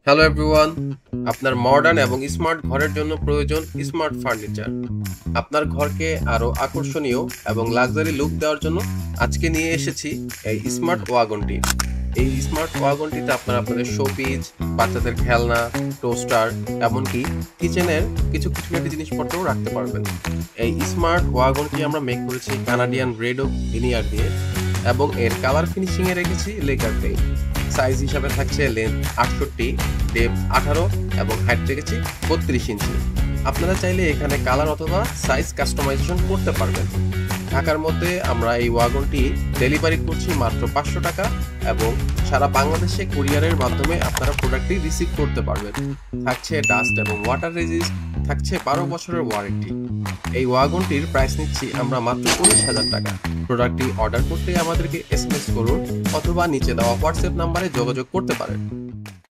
Hello everyone, আপনার modern এবং smart ঘরের জন্য প্রয়োজন স্মার্ট ফার্নিচার। আপনার ঘরকে আরো আকর্ষণীয় এবং লাক্সারি লুক দেওয়ার জন্য আজকে নিয়ে এসেছি এই স্মার্ট ওয়াগনটি। এই স্মার্ট ওয়াগনটিতে আপনারা আপনাদের শোপিস, বাচ্চাদের খেলনা, টোস্টার, এমনকি কিচেনের কিছু খুঁটিনাটি জিনিসপত্রও রাখতে পারবেন। এই স্মার্ট ওয়াগনটি আমরা মেক করেছি কানাডিয়ান রেড ওক ভিনিয়ার দিয়ে এবং এর কালার ফিনিশিংয়ে রেখেছি লেকার পেইন্ট। সাইজ হিসাবে থাকছে লেন্থ 68, ডেপথ 18 এবং হাইট রেখেছি 32 ইঞ্চি। আপনারা চাইলে এখানে কালার অথবা সাইজ কাস্টমাইজেশন করতে পারবেন। ঢাকার মধ্যে আমরা এই ওয়াগনটি ডেলিভারি করছি মাত্র 500 টাকা এবং সারা বাংলাদেশে কুরিয়ারের মাধ্যমে আপনারা প্রোডাক্টটি রিসিভ করতে পারবেন। থাকছে ডাস্ট এবং ওয়াটার রেজিস্ট, থাকছে 12 বছরের ওয়ারেন্টি। এই ওয়াগনটির প্রাইস নিচ্ছি আমরা মাত্র 19,000 টাকা। প্রোডাক্টটি অর্ডার করতে আমাদেরকে এসএমএস করুন অথবা নিচে দেওয়া হোয়াটসঅ্যাপ নাম্বারে যোগাযোগ করতে পারেন।